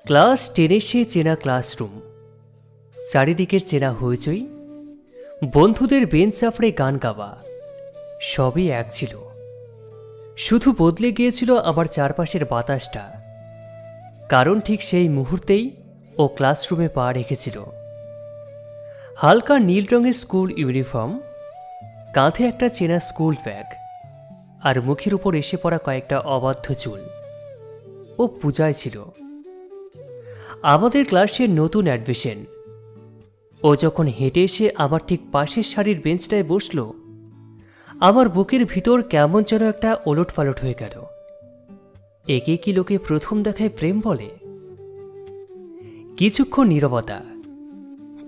Class 10 সে চেনা classroom, চারিদিকের চেনা হইচই, বন্ধুদের বেঞ্চ চাপড়ে গান গাওয়া, সবই এক ছিল। শুধু বদলে গিয়েছিল আমার চারপাশের বাতাসটা, কারণ ঠিক সেই মুহূর্তেই ও ক্লাসরুমে পা রেখেছিল। হালকা নীল রঙের স্কুল ইউনিফর্ম, কাঁধে একটা চেনা স্কুল ব্যাগ, আর মুখের উপর এসে পড়া কয়েকটা অবাধ্য চুল। ও পূজায় ছিল, আমাদের ক্লাসের নতুন অ্যাডমিশন। ও যখন হেঁটে এসে আমার ঠিক পাশের সারির বেঞ্চটায় বসল, আমার বুকের ভিতর কেমন যেন একটা ওলট পালট হয়ে গেল। একে কি লোকে প্রথম দেখায় প্রেম বলে? কিছুক্ষণ নীরবতা,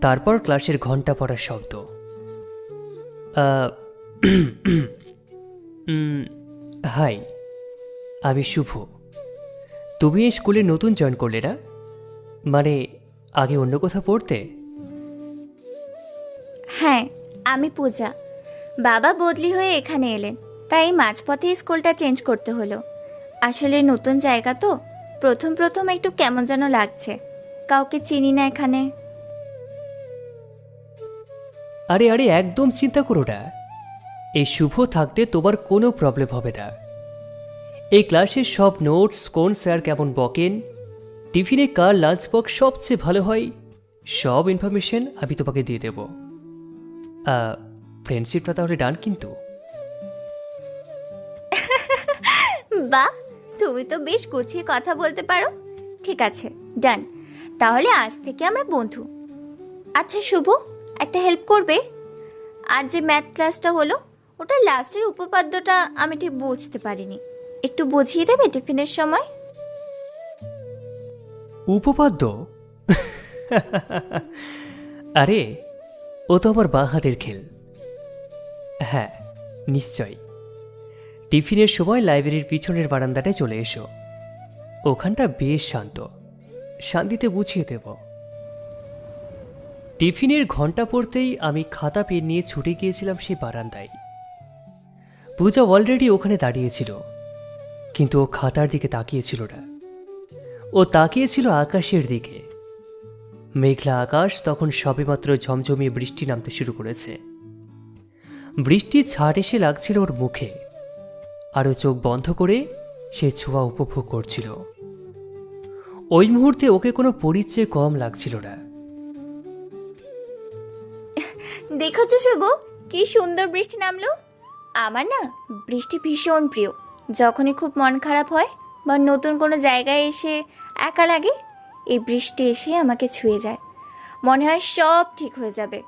তারপর ক্লাসের ঘন্টা পড়ার শব্দ। হাই, আমি শুভ। তুমি এই স্কুলে নতুন জয়েন করলে না? মানে আগে অন্য কোথাও পড়তে? হ্যাঁ, আমি পূজা। বাবা বদলি হয়ে এখানে এলেন, তাই মাঝপথে স্কুলটা চেঞ্জ করতে হলো। আসলে নতুন জায়গা তো, প্রথম প্রথম একটু কেমন যেন লাগছে, কাউকে চিনি না এখানে। আরে আরে, একদম চিন্তা করো না। এই শুভ থাকতে তোমার কোনো প্রবলেম হবে না। এই ক্লাসের সব নোটস, কোন স্যার কেমন বকেন, টিফিনে কার লাঞ্চ বক্স সবচেয়ে ভালো হয়, সব ইনফরমেশন আমি তোমাকে দিয়ে দেব। ফ্রেন্ডশিপটা তাহলে ডান কিন্তু? বাহ, তুমি তো বেশ গুছিয়ে কথা বলতে পারো। ঠিক আছে, ডান। তাহলে আজ থেকে আমরা বন্ধু। আচ্ছা শুভ, একটা হেল্প করবে? আর যে ম্যাথ ক্লাসটা হলো, ওটা লাস্টের উপপাদ্যটা আমি ঠিক বুঝতে পারিনি, একটু বুঝিয়ে দেবে টিফিনের সময়? উপপাদ্য? আরে, ও তো আমার বাঁ হাতের খেল। হ্যাঁ, নিশ্চয়। টিফিনের সময় লাইব্রেরির পিছনের বারান্দাটায় চলে এসো। ওখানটা বেশ শান্ত, শান্তিতে বুঝিয়ে দেব। টিফিনের ঘন্টা পড়তেই আমি খাতা পেন নিয়ে ছুটে গিয়েছিলাম সেই বারান্দায়। পূজা অলরেডি ওখানে দাঁড়িয়েছিল, কিন্তু ও খাতার দিকে তাকিয়েছিল না। ও তাকিয়েছিল আকাশের দিকে। মেঘলা আকাশ তখন সবেমাত্র ঝমঝমিয়ে বৃষ্টি নামতে শুরু করেছে। বৃষ্টির ছাট এসে লাগছিল ওর মুখে, আর ও চোখ বন্ধ করে সে ছোঁয়া উপভোগ করছিল। ওই মুহূর্তে ওকে কোনো পরিচয় কম লাগছিল না। দেখেছো শুভ, কি সুন্দর বৃষ্টি নামলো। আমার না বৃষ্টি ভীষণ প্রিয়। যখনই খুব মন খারাপ হয় বা নতুন কোনো জায়গায় এসে একা লাগে, এই বৃষ্টি এসে আমাকে ছুঁয়ে যায়, মনে হয় সব ঠিক হয়ে যাবে।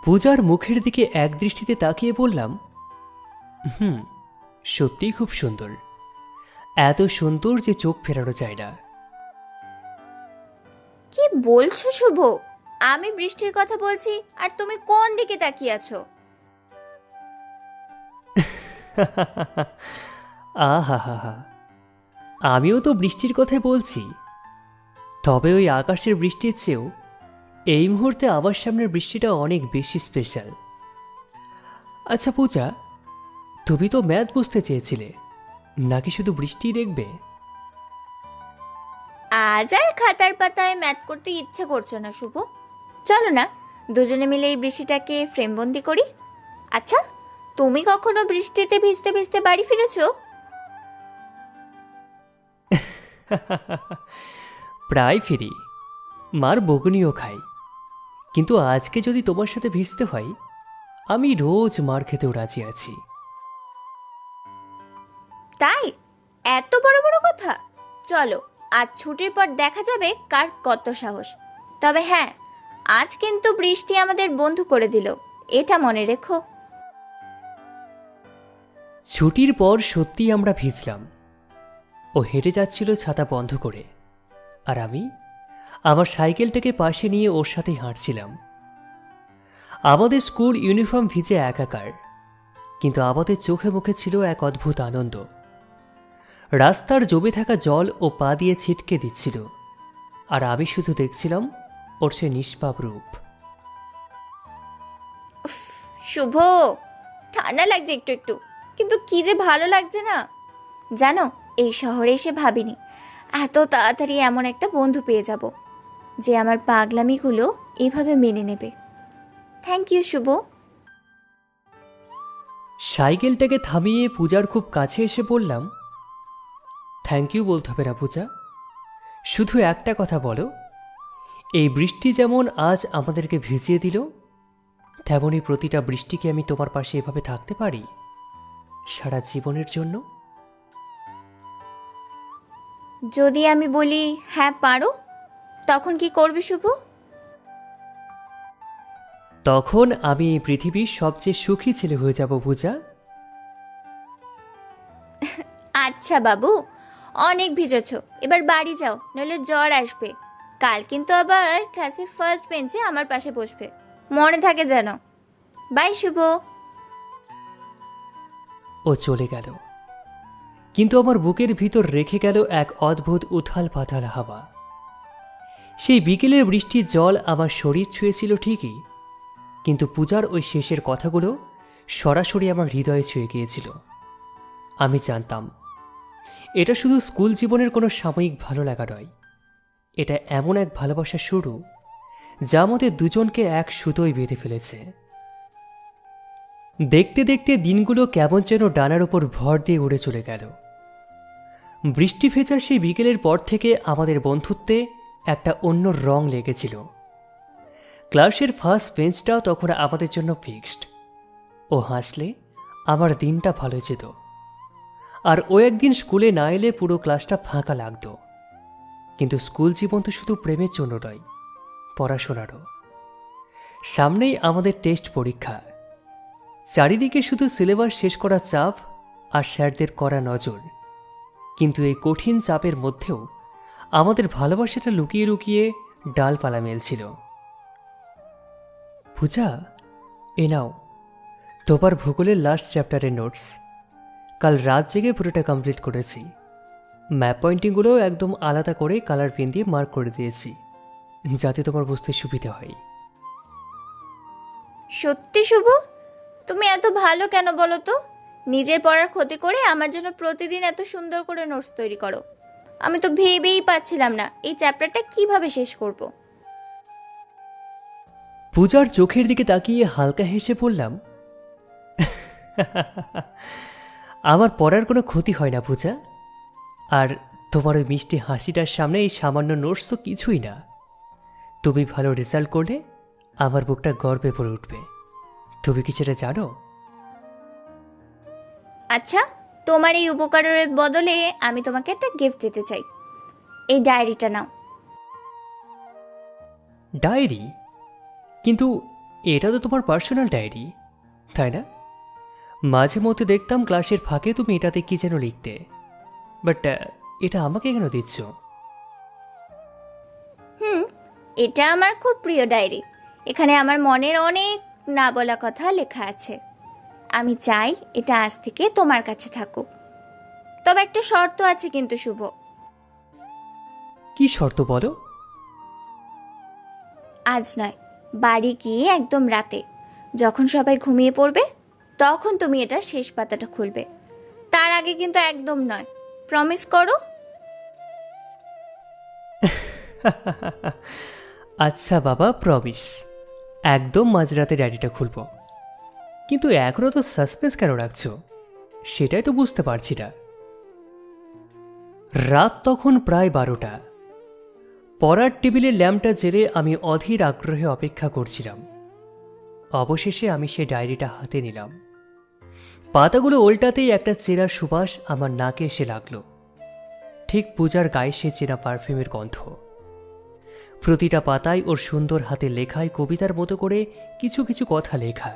পূজার মুখের দিকে এক দৃষ্টিতে তাকিয়ে বললাম, সত্যিই খুব সুন্দর। এত সুন্দর যে চোখ ফেরানো যায় না। কি বলছো শুভ? আমি বৃষ্টির কথা বলছি আর তুমি কোন দিকে তাকিয়ে আছো? আহা হা হা, আমিও তো বৃষ্টির কথাই বলছি। তবে ওই আকাশের বৃষ্টির চেয়েও এই মুহূর্তে আমার সামনের বৃষ্টিটা অনেক বেশি স্পেশাল। আচ্ছা পূজা, তুমি তো ম্যাথ বুঝতে চেয়েছিলে, নাকি শুধু বৃষ্টিই দেখবে? আজ আর খাতার পাতায় ম্যাথ করতে ইচ্ছে করছে না শুভ। চলো না, দুজনে মিলে এই বৃষ্টিটাকে ফ্রেমবন্দি করি। আচ্ছা, তুমি কখনো বৃষ্টিতে ভিজতে ভিজতে বাড়ি ফিরেছো? প্রায় ফিরি, মার বকুনিও খাই। কিন্তু আজকে যদি তোমার সাথে ভিজতে হয়, আমি রোজ মার খেতেও রাজি আছি। তাই? এত বড় বড় কথা? চলো, আজ ছুটির পর দেখা যাবে কার কত সাহস। তবে হ্যাঁ, আজ কিন্তু বৃষ্টি আমাদের বন্ধু করে দিল, এটা মনে রেখো। ছুটির পর সত্যিই আমরা ভিজলাম। ও হেঁটে যাচ্ছিল ছাতা বন্ধ করে, আর আমি আমার সাইকেলটাকে পাশে নিয়ে ওর সাথেই হাঁটছিলাম। আমাদের স্কুল ইউনিফর্ম ভিজে একাকার, কিন্তু আমাদের চোখে মুখে ছিল এক অদ্ভুত আনন্দ। রাস্তার জমে থাকা জল ও পা দিয়ে ছিটকে দিচ্ছিল, আর আমি শুধু দেখছিলাম ওর সে নিষ্পাপ রূপ। শুভ, ঠান্ডা লাগছে একটু একটু, কিন্তু কি যে ভালো লাগছে না। জানো, এই শহরে এসে ভাবিনি এত তাড়াতাড়ি এমন একটা বন্ধু পেয়ে যাব যে আমার পাগলামিগুলো এভাবে মেনে নেবে। থ্যাংক ইউ শুভ। সাইকেলটাকে থামিয়ে পূজার খুব কাছে এসে বললাম, থ্যাংক ইউ বলতে হবে না পূজা, শুধু একটা কথা বলো, এই বৃষ্টি যেমন আজ আমাদেরকে ভিজিয়ে দিল, তেমনই প্রতিটা বৃষ্টিকে আমি তোমার পাশে এভাবে থাকতে পারি সারা জীবনের জন্য? যদি আমি বলি হ্যাঁ পারো, তখন কি করবে শুভ? তখন আমি এই পৃথিবীর সবচেয়ে সুখী ছেলে হয়ে যাব পূজা। আচ্ছা বাবু, অনেক ভিজেছ, এবার বাড়ি যাও, নইলে জ্বর আসবে। কাল কিন্তু আবার ক্লাসে ফার্স্ট বেঞ্চে আমার পাশে বসবে, মনে থাকে যেন। বাই শুভ। ও চলে গেল, কিন্তু আমার বুকের ভিতর রেখে গেল এক অদ্ভুত উথাল পাথাল হাওয়া। সেই বিকেলের বৃষ্টির জল আমার শরীর ছুঁয়েছিল ঠিকই, কিন্তু পূজার ওই শেষের কথাগুলো সরাসরি আমার হৃদয়ে ছুঁয়ে গিয়েছিল। আমি জানতাম এটা শুধু স্কুল জীবনের কোনো সাময়িক ভালো লাগা নয়, এটা এমন এক ভালোবাসার শুরু যা আমাদের দুজনকে এক সুতোয় বেঁধে ফেলেছে। দেখতে দেখতে দিনগুলো কেমন যেন ডানার উপর ভর দিয়ে উড়ে চলে গেল। বৃষ্টি ভেজা সেই বিকেলের পর থেকে আমাদের বন্ধুত্বে একটা অন্য রং লেগেছিল। ক্লাসের ফার্স্ট বেঞ্চটাও তখন আমাদের জন্য ফিক্সড। ও হাসলে আমার দিনটা ভালো যেত, আর ও একদিন স্কুলে না এলে পুরো ক্লাসটা ফাঁকা লাগতো। কিন্তু স্কুল জীবন তো শুধু প্রেমের জন্য নয়, পড়াশোনারও। সামনেই আমাদের টেস্ট পরীক্ষা, চারিদিকে শুধু সিলেবাস শেষ করা চাপ আর স্যারদের করা নজর। কিন্তু এই কঠিন চাপের মধ্যেও আমাদের ভালোবাসাটা লুকিয়ে লুকিয়ে ডালপালা মেলছিল। পূজা, এ নাও তোমার ভূগোলের লাস্ট চ্যাপ্টারের নোটস। কাল রাত জেগে পুরোটা কমপ্লিট করেছি। ম্যাপ পয়েন্টিংগুলোও একদম আলাদা করে কালার পেন দিয়ে মার্ক করে দিয়েছি, যাতে তোমার বুঝতে সুবিধা হয়। সত্যি শুভ, তুমি এত ভালো কেন বলো তো? নিজের পড়ার ক্ষতি করে আমার জন্য প্রতিদিন এত সুন্দর করে নোটস তৈরি করো। আমি তো ভেবেই পাচ্ছিলাম না এই চ্যাপ্টারটা কিভাবে শেষ করব। পূজার চোখের দিকে তাকিয়ে হালকা হেসে বললাম, আমার পড়ার কোনো ক্ষতি হয় না পূজা, আর তোমার ওই মিষ্টি হাসিটার সামনে এই সামান্য নোটস তো কিছুই না। তুমি ভালো রেজাল্ট করলে আমার বুকটা গর্বে ভরে উঠবে। তুমি কি সেটা জানো? আচ্ছা, তোমার এই উপকারের বদলে আমি তোমাকে একটা গিফট দিতে চাই। এই ডায়েরিটা নাও। ডায়েরি? কিন্তু এটা তো তোমার পার্সোনাল ডায়েরি, তাই না? মাঝে মধ্যে দেখতাম ক্লাসের ফাঁকে তুমি এটাতে কি যেন লিখতে, বাট এটা আমাকে কেন দিচ্ছ? এটা আমার খুব প্রিয় ডায়েরি। এখানে আমার মনের অনেক না বলা কথা লেখা আছে। আমি চাই এটা আজ থেকে তোমার কাছে থাকুক। তবে একটা শর্ত আছে কিন্তু শুভ। কি শর্ত বলো? আজ নয়, বাড়ি গিয়ে একদম রাতে, যখন সবাই ঘুমিয়ে পড়বে, তখন তুমি এটার শেষ পাতাটা খুলবে। তার আগে কিন্তু একদম নয়। প্রমিস করো। আচ্ছা বাবা, প্রমিস। একদম মাঝরাতে ডায়েরিটা খুলব। কিন্তু এখনো তো সাসপেন্স কেন রাখছো, সেটাই তো বুঝতে পারছি না। রাত তখন প্রায় 12টা। পড়ার টেবিলের ল্যাম্পটা জেলে আমি অধীর আগ্রহে অপেক্ষা করছিলাম। অবশেষে আমি সেই ডায়েরিটা হাতে নিলাম। পাতাগুলো ওল্টাতেই একটা চেনা সুবাস আমার নাকে এসে লাগলো। ঠিক পূজার গায়ে সে চেনা পারফিউমের গন্ধ। প্রতিটা পাতায় ওর সুন্দর হাতে লেখায় কবিতার মতো করে কিছু কিছু কথা লেখা।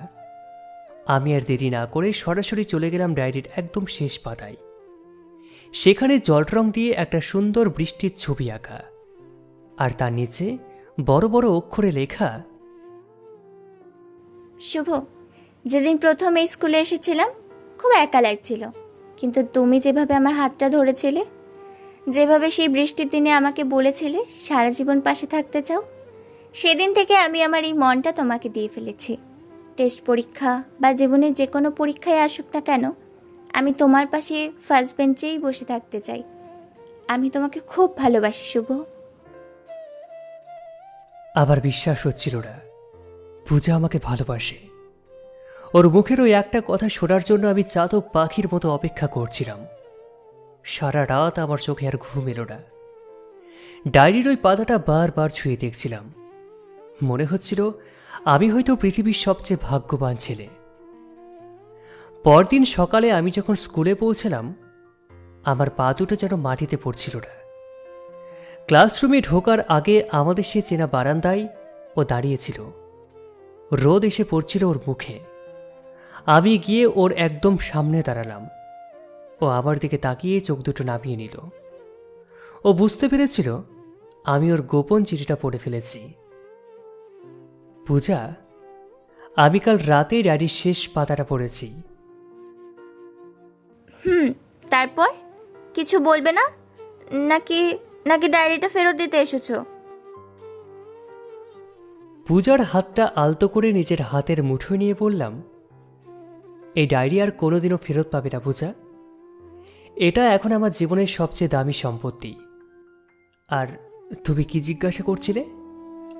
আমি আর দেরি না করে সরাসরি চলে গেলাম ডায়েরির একদম শেষ পাতায়। সেখানে জল রং দিয়ে একটা সুন্দর বৃষ্টির ছবি আঁকা, আর তার নিচে বড় বড় অক্ষরে লেখা, শুভ, যেদিন প্রথম এই স্কুলে এসেছিলাম খুব একা লাগছিল, কিন্তু তুমি যেভাবে আমার হাতটা ধরেছিলে, যেভাবে সেই বৃষ্টির দিনে আমাকে বলেছিলে সারা জীবন পাশে থাকতে চাও, সেদিন থেকে আমি আমার এই মনটা তোমাকে দিয়ে ফেলেছি। টেস্ট পরীক্ষা বা জীবনের যে কোনো পরীক্ষায় আসুক না কেন, আমি তোমার পাশে ফার্স্ট বেঞ্চেই বসে থাকতে চাই। আমি তোমাকে খুব ভালোবাসি শুভ। আবার বিশ্বাস হচ্ছিল না পূজা আমাকে ভালোবাসে। ওর মুখের ওই একটা কথা শোনার জন্য আমি চাতক পাখির মতো অপেক্ষা করছিলাম। সারা রাত আমার চোখে আর ঘুম এলো না। ডায়েরির ওই পাতাটা বারবার ছুঁয়ে দেখছিলাম। মনে হচ্ছিল আমি হয়তো পৃথিবীর সবচেয়ে ভাগ্যবান ছেলে। পরদিন সকালে আমি যখন স্কুলে পৌঁছলাম, আমার পা দুটো যেন মাটিতে পড়ছিল না। ক্লাসরুমে ঢোকার আগে আমাদের সে চেনা বারান্দায় ও দাঁড়িয়েছিল। রোদ এসে পড়ছিল ওর মুখে। আমি গিয়ে ওর একদম সামনে দাঁড়ালাম। ও আমার দিকে তাকিয়ে চোখ দুটো নামিয়ে নিল। ও বুঝতে পেরেছিল আমি ওর গোপন চিঠিটা পড়ে ফেলেছি। পূজা, আমি কাল রাতে ডায়েরির শেষ পাতাটা পড়েছি। তারপর কিছু বলবে না? নাকি নাকি ডায়েরিটা ফেরত দিতে এসেছো? পূজার হাতটা আলতো করে নিজের হাতের মুঠোয় নিয়ে বললাম, এই ডায়েরি আর কোনোদিনও ফেরত পাবে না পূজা। এটা এখন আমার জীবনের সবচেয়ে দামি সম্পত্তি। আর তুমি কি জিজ্ঞাসা করছিলে?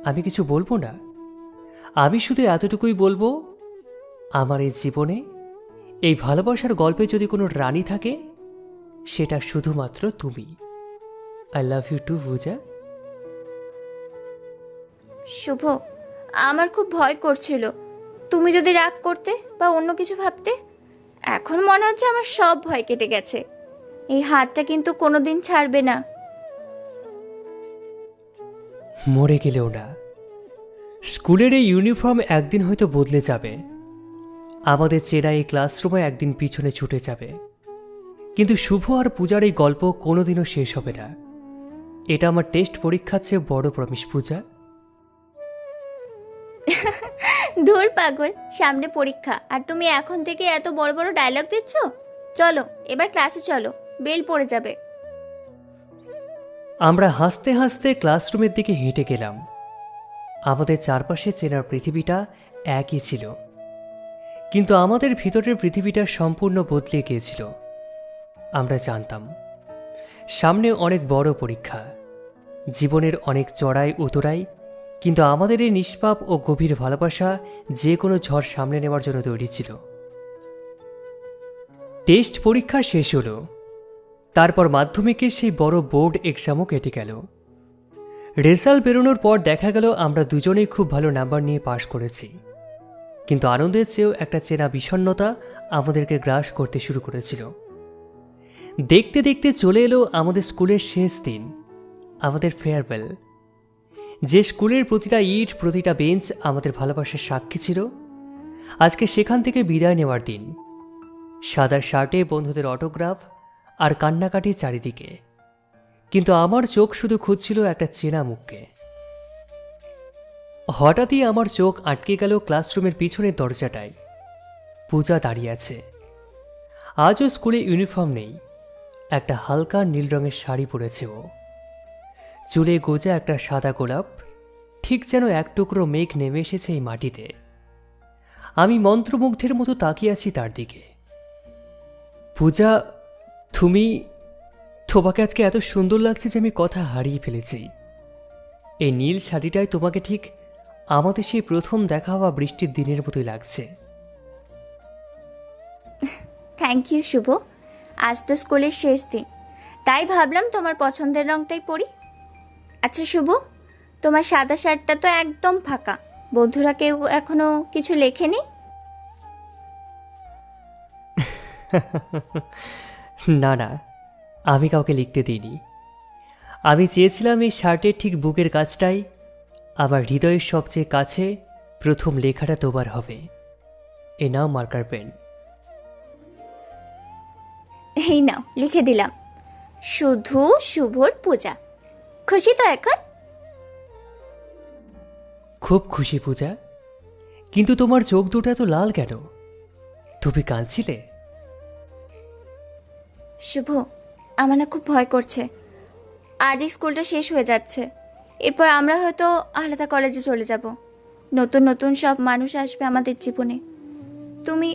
আমি কিছু বলবো না। আমি শুধু এতটুকুই বলবো, আমার এই জীবনে এই ভালোবাসার গল্পে যদি কোনো রানী থাকে, সেটা শুধুমাত্র তুমি। আই লাভ ইউ টু পূজা। শুভ, আমার খুব ভয় করছিল তুমি যদি রাগ করতে বা অন্য কিছু ভাবতে। এখন মনে হচ্ছে আমার সব ভয় কেটে গেছে। এই হাতটা কিন্তু কোনোদিন ছাড়বে না। মরে গেলেও না। স্কুলের এই ইউনিফর্ম একদিন হয়তো বদলে যাবে। আমাদের চেনা এই ক্লাসরুমে একদিন পিছনে ছুটে যাবে। কিন্তু শুভ আর পূজার এই গল্প কোনোদিনও শেষ হবে না। এটা আমার টেস্ট পরীক্ষার চেয়ে বড় প্রমিস পূজা। ধুর পাগল, সামনে পরীক্ষা আর তুমি এখন থেকে এত বড় বড় ডায়লগ দিচ্ছ? চলো এবার ক্লাসে চলো, বেল পড়ে যাবে। আমরা হাসতে হাসতে ক্লাসরুমের দিকে হেঁটে গেলাম। আমাদের চারপাশে চেনার পৃথিবীটা একই ছিল, কিন্তু আমাদের ভিতরের পৃথিবীটা সম্পূর্ণ বদলে গিয়েছিল। আমরা জানতাম সামনে অনেক বড় পরীক্ষা, জীবনের অনেক চড়াই উতরাই, কিন্তু আমাদের এই নিষ্পাপ ও গভীর ভালোবাসা যে কোনো ঝড় সামনে নেওয়ার জন্য তৈরি ছিল। টেস্ট পরীক্ষা শেষ হলো। তারপর মাধ্যমিকের সেই বড় বোর্ড এক্সামও কেটে গেল। রেজাল্ট বেরোনোর পর দেখা গেল আমরা দুজনেই খুব ভালো নাম্বার নিয়ে পাশ করেছি। কিন্তু আনন্দের চেয়েও একটা চেনা বিষণ্ণতা আমাদেরকে গ্রাস করতে শুরু করেছিল। দেখতে দেখতে চলে এলো আমাদের স্কুলের শেষ দিন, আমাদের ফেয়ারওয়েল। যে স্কুলের প্রতিটা ইট, প্রতিটা বেঞ্চ আমাদের ভালোবাসার সাক্ষী ছিল, আজকে সেখান থেকে বিদায় নেওয়ার দিন। সাদা শার্টে বন্ধুদের অটোগ্রাফ আর কান্নাকাটি চারিদিকে, কিন্তু আমার চোখ শুধু খুঁজছিল একটা চেনা মুখকে। হঠাৎই আমার চোখ আটকে গেল ক্লাসরুমের পিছনের দরজাটায়। পূজা দাঁড়িয়ে আছে। আজও স্কুলে ইউনিফর্ম নেই, একটা হালকা নীল রঙের শাড়ি পরেছে ও। চুলে গোজা একটা সাদা গোলাপ, ঠিক যেন এক টুকরো মেঘ নেমে এসেছে এই মাটিতে। আমি মন্ত্রমুগ্ধের মতো তাকিয়ে আছি তার দিকে। পূজা, তোমাকে আজকে এত সুন্দর লাগছে যে আমি কথা হারিয়ে ফেলেছি। এই নীল শাড়িটায় তোমাকে ঠিক আমাদের সেই প্রথম দেখা হওয়া বৃষ্টির দিনের মতোই লাগছে। থ্যাংক ইউ শুভ। আজ তো স্কুলের শেষ দিন, তাই ভাবলাম তোমার পছন্দের রংটাই পরি। আচ্ছা শুভ, তোমার সাদা শার্টটা তো একদম ফাঁকা। বন্ধুরা কেউ এখনো কিছু লেখেনি? না না, আমি কাউকে লিখতে দিইনি। আমি চেয়েছিলাম এই শার্টের ঠিক বুকের কাছটাই আমার হৃদয়ের সবচেয়ে কাছে প্রথম লেখাটা তোমার হবে। এ নাও মার্কার পেন। এই নাও, লিখে দিলাম, শুধু শুভর পূজা। খুশি তো এখন? খুব খুশি পূজা, কিন্তু তোমার চোখ দুটো এত লাল কেন? তুমি কাঁদছিলে? শুভ, আমার না খুব ভয় করছে। আজ এই স্কুলটা শেষ হয়ে যাচ্ছে। এরপর আমরা হয়তো আলাদা কলেজে চলে যাব। নতুন নতুন সব মানুষ আসবে আমাদের জীবনে। তুমি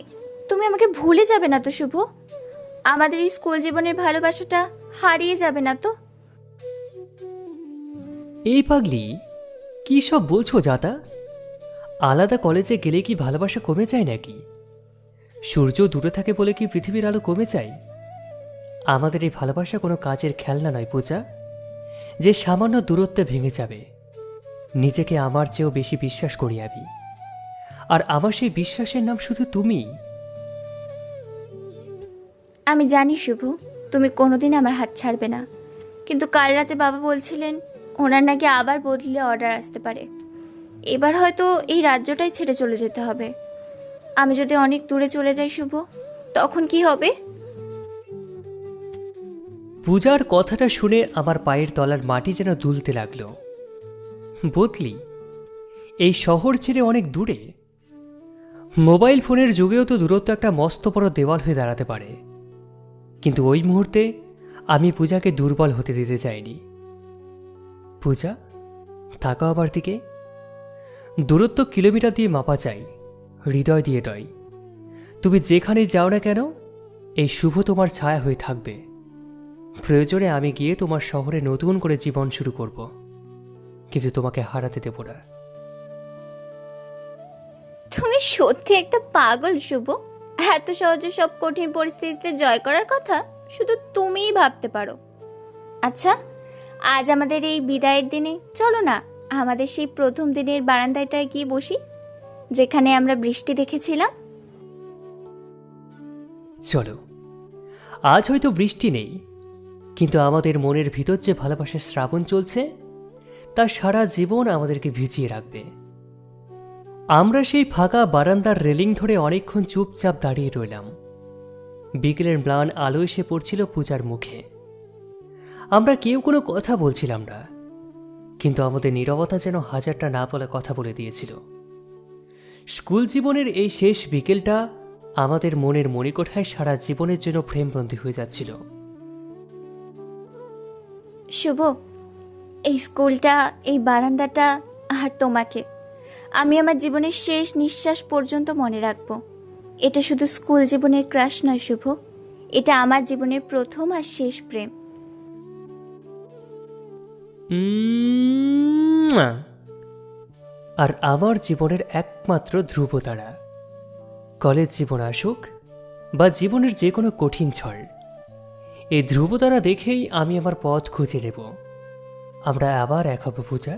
তুমি আমাকে ভুলে যাবে না তো শুভ? আমাদের এই স্কুল জীবনের ভালোবাসাটা হারিয়ে যাবে না তো? এই পাগলি, কি সব বলছো যাতা? আলাদা কলেজে গেলে কি ভালোবাসা কমে যায় নাকি? সূর্য দূরে থাকে বলে কি পৃথিবীর আলো কমে যায়? আমাদের এই ভালোবাসা কোনো কাজের খেলনা নয় পূজা, যে সামান্য দূরত্বে ভেঙে যাবে। নিজেকে আমার চেয়েও বেশি বিশ্বাস করি আমি, আর আমার সেই বিশ্বাসের নাম শুধু তুমি। আমি জানি শুভ, তুমি কোনোদিন আমার হাত ছাড়বে না, কিন্তু কাল রাতে বাবা বলছিলেন ওনার নাকি আবার বদলে অর্ডার আসতে পারে। এবার হয়তো এই রাজ্যটাই ছেড়ে চলে যেতে হবে। আমি যদি অনেক দূরে চলে যাই শুভ, তখন কি হবে? পূজার কথাটা শুনে আমার পায়ের তলার মাটি যেন দুলতে লাগলো। বদলি? এই শহর ছেড়ে অনেক দূরে? মোবাইল ফোনের যুগেও তো দূরত্ব একটা মস্ত বড় দেওয়াল হয়ে দাঁড়াতে পারে, কিন্তু ওই মুহূর্তে আমি পূজাকে দুর্বল হতে দিতে চাইনি। পূজা, থাকা আবার দিকে। দূরত্ব কিলোমিটার দিয়ে মাপা চাই, হৃদয় দিয়ে নয়। তুমি যেখানেই যাও না কেন, এই শুভ তোমার ছায়া হয়ে থাকবে। প্রয়োজনে আমি গিয়ে তোমার শহরে নতুন করে জীবন শুরু করব, কিন্তু তোমাকে হারাতে দেব না। তুমি সত্যি একটা পাগল শুভ। এত সহজে সব কঠিন পরিস্থিতিতে জয় করার কথা শুধু তুমিই ভাবতে পারো। আচ্ছা, আজ আমাদের এই বিদায়ের দিনে চলো না আমাদের সেই প্রথম দিনের বারান্দাটায় গিয়ে বসি, যেখানে আমরা বৃষ্টি দেখেছিলাম। চলো। আজ হয়তো বৃষ্টি নেই, কিন্তু আমাদের মনের ভিতর যে ভালোবাসার শ্রাবণ চলছে, তা সারা জীবন আমাদেরকে ভিজিয়ে রাখবে। আমরা সেই ফাঁকা বারান্দার রেলিং ধরে অনেকক্ষণ চুপচাপ দাঁড়িয়ে রইলাম। বিকেলের ম্লান আলো এসে পড়ছিল পূজার মুখে। আমরা কেউ কোনো কথা বলছিলাম না, কিন্তু আমাদের নীরবতা যেন হাজারটা না বলা কথা বলে দিয়েছিল। স্কুল জীবনের এই শেষ বিকেলটা আমাদের মনের মণিকোঠায় সারা জীবনের জন্য ফ্রেমবন্দী হয়ে যাচ্ছিল। শুভ, এই স্কুলটা, এই বারান্দাটা আর তোমাকে আমি আমার জীবনের শেষ নিঃশ্বাস পর্যন্ত মনে রাখব। এটা শুধু স্কুল জীবনের ক্রাশ নয় শুভ, এটা আমার জীবনের প্রথম আর শেষ প্রেম। আর আমার জীবনের একমাত্র ধ্রুবতারা। কলেজ জীবন আসুক বা জীবনের যে কোনো কঠিন ঝড়, এই ধ্রুবতারা দেখেই আমি আমার পথ খুঁজে নেব। আমরা আবার এক হব পূজা।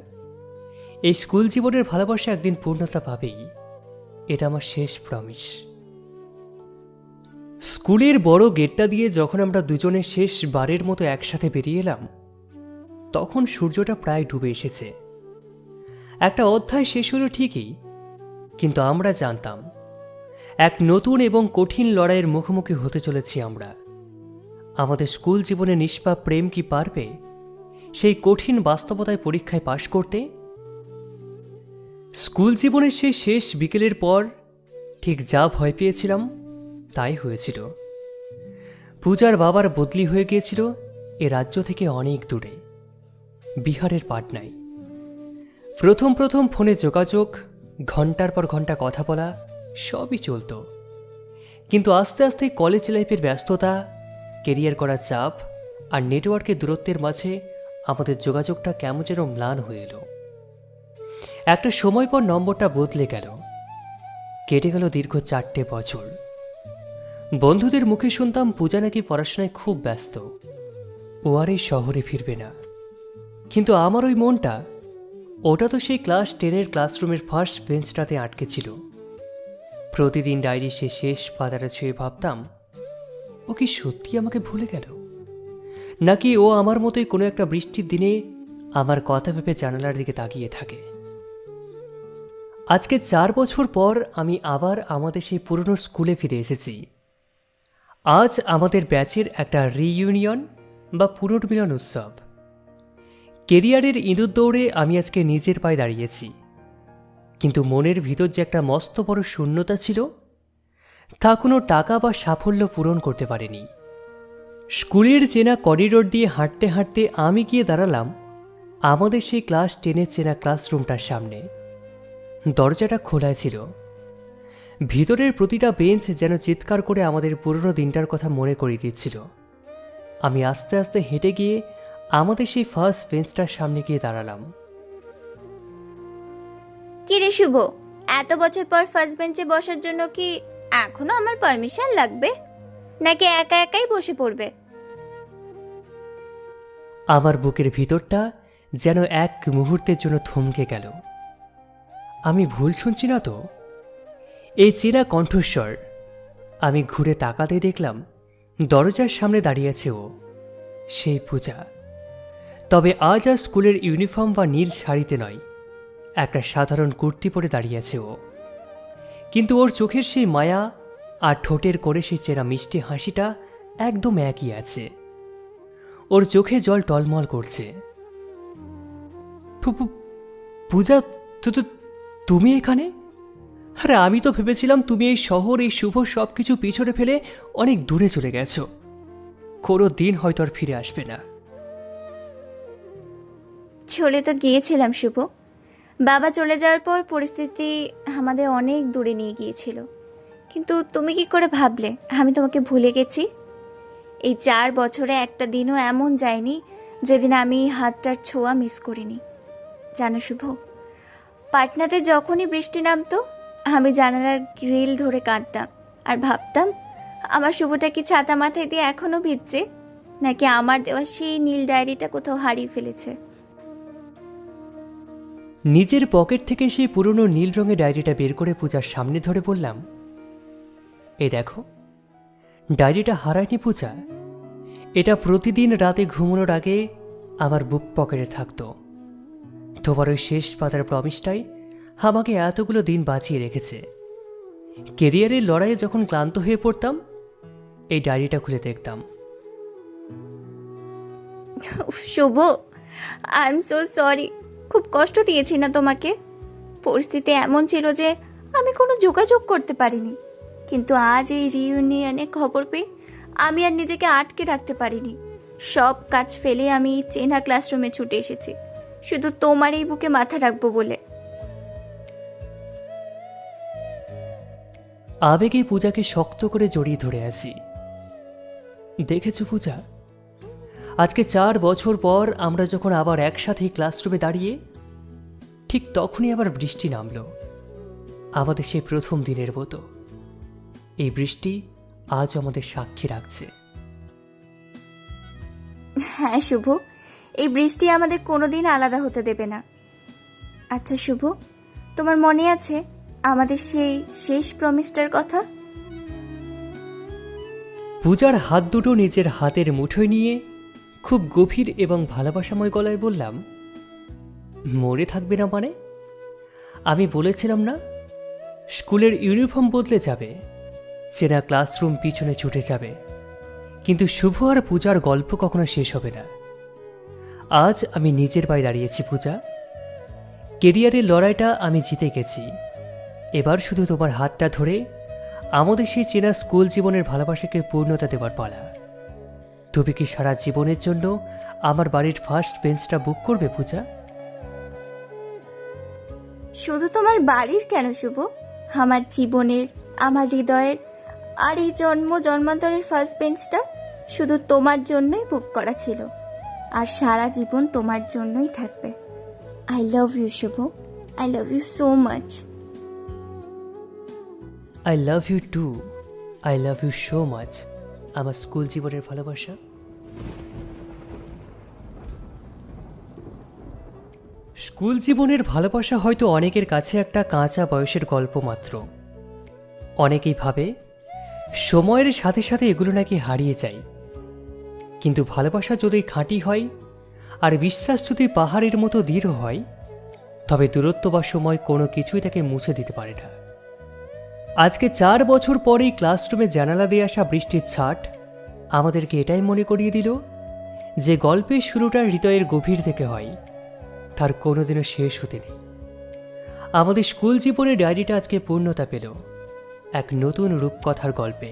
এই স্কুল জীবনের ভালোবাসা একদিন পূর্ণতা পাবেই, এটা আমার শেষ প্রমিস। স্কুলের বড় গেটটা দিয়ে যখন আমরা দুজনে শেষ বারের মতো একসাথে বেরিয়ে এলাম, তখন সূর্যটা প্রায় ডুবে এসেছে। একটা অধ্যায় শেষ হলো ঠিকই, কিন্তু আমরা জানতাম এক নতুন এবং কঠিন লড়াইয়ের মুখোমুখি হতে চলেছি আমরা। আমাদের স্কুল জীবনে নিষ্পাপ প্রেম কি পারবে সেই কঠিন বাস্তবতায় পরীক্ষায় পাশ করতে? স্কুল জীবনের সেই শেষ বিকেলের পর ঠিক যা ভয় পেয়েছিলাম তাই হয়েছিল। পূজার বাবার বদলি হয়ে গিয়েছিল এ রাজ্য থেকে অনেক দূরে, বিহারের পাটনায়। প্রথম প্রথম ফোনে যোগাযোগ, ঘন্টার পর ঘন্টা কথা বলা, সবই চলত। কিন্তু আস্তে আস্তে কলেজ লাইফের ব্যস্ততা, কেরিয়ার করার চাপ আর নেটওয়ার্কের দূরত্বের মাঝে আমাদের যোগাযোগটা কেমন যেন ম্লান হয়ে এলো। একটা সময় পর নম্বরটা বদলে গেল। কেটে গেল দীর্ঘ 4টে বছর। বন্ধুদের মুখে শুনতাম পূজা নাকি পড়াশোনায় খুব ব্যস্ত, ও আর এই শহরে ফিরবে না। কিন্তু আমার ওই মনটা, ওটা তো সেই ক্লাস 10-এর ক্লাসরুমের ফার্স্ট বেঞ্চটাতে আটকে ছিল। প্রতিদিন ডায়েরি সে শেষ পাতাটা ছুঁয়ে ভাবতাম, ও কি সত্যি আমাকে ভুলে গেল, নাকি ও আমার মতোই কোনো একটা বৃষ্টির দিনে আমার কথা ভেবে জানালার দিকে তাকিয়ে থাকে। আজকে 4 বছর পর আমি আবার আমাদের সেই পুরনো স্কুলে ফিরে এসেছি। আজ আমাদের ব্যাচের একটা রিইউনিয়ন বা পুনর্মিলন উৎসব। কেরিয়ারের ইঁদুর দৌড়ে আমি আজকে নিজের পায়ে দাঁড়িয়েছি, কিন্তু মনের ভিতর যে একটা মস্ত বড় শূন্যতা ছিল, তা কোনো টাকা বা সাফল্য পূরণ করতে পারেনি। স্কুলের চেনা করিডোর দিয়ে হাঁটতে হাঁটতে আমি গিয়ে দাঁড়ালাম আমাদের সেই ক্লাস 10-এর চেনা ক্লাসরুমটার সামনে। দরজাটা খোলায় ছিল। ভিতরের প্রতিটা বেঞ্চ যেন চিৎকার করে আমাদের পুরনো দিনটার কথা মনে করিয়ে দিচ্ছিল। আমি আস্তে আস্তে হেঁটে গিয়ে আমাদের সেই ফার্স্ট বেঞ্চটার সামনে গিয়ে দাঁড়ালাম। কি রে শুভ, এত বছর পর ফার্স্ট বেঞ্চে বসার জন্য কি এখনো আমার পারমিশন লাগবে, নাকি একা একাই বসে পড়বে? আমার বুকের ভিতরটা যেন এক মুহূর্তের জন্য থমকে গেল। আমি ভুল শুনছি না তো? এই চেনা কণ্ঠস্বর। আমি ঘুরে তাকাতে দেখলাম দরজার সামনে দাঁড়িয়ে আছে ও, সেই পূজা। তবে আজ আর স্কুলের ইউনিফর্ম বা নীল শাড়িতে নয়, একটা সাধারণ কুর্তি পরে দাঁড়িয়ে আছে ও। কিন্তু ওর চোখের সেই মায়া আর ঠোঁটের করে সেই চেনা মিষ্টি হাসিটা একদম একই আছে। ওর চোখে জল টলমল করছে। পূজা, তুমি এখানে? আরে আমি তো ভেবেছিলাম তুমি এই শহর, এই শুভ সব কিছু পিছনে ফেলে অনেক দূরে চলে গেছো। কোনো দিন হয়তো আর ফিরে আসবে না। চলে তো গিয়েছিলাম শুভ। বাবা চলে যাওয়ার পর পরিস্থিতি আমাদের অনেক দূরে নিয়ে গিয়েছিল। কিন্তু তুমি কি করে ভাবলে আমি তোমাকে ভুলে গেছি? এই 4 বছরে একটা দিনও এমন যায়নি যেদিন আমি হাতটার ছোঁয়া মিস করিনি। জানো শুভ, পাটনাতে যখনই বৃষ্টি নামতো আমি জানালার গ্রিল ধরে কাঁদতাম আর ভাবতাম আমার শুভটা কি ছাতা মাথায় দিয়ে এখনো ভিজছে, নাকি আমার দেওয়া সেই নীল ডায়েরিটা কোথাও হারিয়ে ফেলেছে। নিজের পকেট থেকে সেই পুরনো নীল রঙের ডায়েরিটা বের করে পূজার সামনে ধরে বললাম, এই দেখো, ডায়েরিটা হারায়নি পূজা। এটা প্রতিদিন রাতে ঘুমানোর আগে আমার বুক পকেটে থাকতো। তোমার ওই শেষ পাতার প্রমিসটাই আমাকে এতগুলো দিন বাঁচিয়ে রেখেছে। কেরিয়ারের লড়াইয়ে যখন ক্লান্ত হয়ে পড়তাম, এই ডায়েরিটা খুলে দেখতাম। শুভ, আই এম সো সরি। খুব কষ্ট দিয়েছি না তোমাকে? পরিস্থিতি এমন ছিল যে আমি কোনো যোগাযোগ করতে পারিনি। কিন্তু আজ এই রিইউনিয়নের খবর পেয়ে আমি আর নিজেকে আটকে রাখতে পারিনি। সব কাজ ফেলে আমি চেনা ক্লাসরুমে ছুটে এসেছি শুধু তোমার এই বুকে মাথা রাখবো বলে। আবেগে পূজাকে শক্ত করে জড়িয়ে ধরে আছি। দেখেছো পূজা, আজকে 4 বছর পর আমরা যখন আবার একসাথে ক্লাসরুমে দাঁড়িয়ে, ঠিক তখনই আবার বৃষ্টি নামলো, আমাদের সেই প্রথম দিনের মতো। এই বৃষ্টি আজ আমাদের সাক্ষী রাখছে। হ্যাঁ শুভ, এই বৃষ্টি আমাদের কোনোদিন আলাদা হতে দেবে না। আচ্ছা শুভ, তোমার মনে আছে আমাদের সেই শেষ প্রমিসটার কথা? পূজার হাত দুটো নিজের হাতের মুঠোয় নিয়ে খুব গভীর এবং ভালোবাসাময় গলায় বললাম, মরে থাকবে না মানে? আমি বলেছিলাম না, স্কুলের ইউনিফর্ম বদলে যাবে, চেনা ক্লাসরুম পিছনে ছুটে যাবে, কিন্তু শুভ আর পূজার গল্প কখনো শেষ হবে না। আজ আমি নিজের পায়ে দাঁড়িয়েছি পূজা। কেরিয়ারের লড়াইটা আমি জিতে গেছি। এবার শুধু তোমার হাতটা ধরে আমাদের সেই চেনা স্কুল জীবনের ভালোবাসাকে পূর্ণতা দেওয়ার পালা। তুমি কি সারা জীবনের জন্য আমার বাড়ির ফার্স্ট বেঞ্চটা বুক করবে পূজা? শুধু তোমার বাড়ির কেন শুভ, আমার জীবনের, আমার হৃদয়ের, আর এই জন্ম জন্মান্তরের ফার্স্ট বেঞ্চটা শুধু তোমার জন্যই বুক করা ছিল, আর সারা জীবন তোমার জন্যই থাকবে। I love you Shubho, I love you so much. I love you too, I love you so much. আমার স্কুল জীবনের ভালোবাসা। স্কুল জীবনের ভালোবাসা হয়তো অনেকের কাছে একটা কাঁচা বয়সের গল্প মাত্র। অনেকেই ভাবে সময়ের সাথে সাথে এগুলো নাকি হারিয়ে যায়। কিন্তু ভালোবাসা যদি খাঁটি হয় আর বিশ্বাস যদি পাহাড়ের মতো দৃঢ় হয়, তবে দূরত্ব বা সময় কোনো কিছুই তাকে মুছে দিতে পারে না। আজকে 4 বছর পরেই ক্লাসরুমে জানালা দিয়ে আসা বৃষ্টির ছাট আমাদেরকে এটাই মনে করিয়ে দিল যে গল্পের শুরুটা হৃদয়ের গভীর থেকে হয়, তার কোনোদিনও শেষ হতে নেই। আমাদের স্কুল জীবনের ডায়েরিটা আজকে পূর্ণতা পেল এক নতুন রূপকথার গল্পে।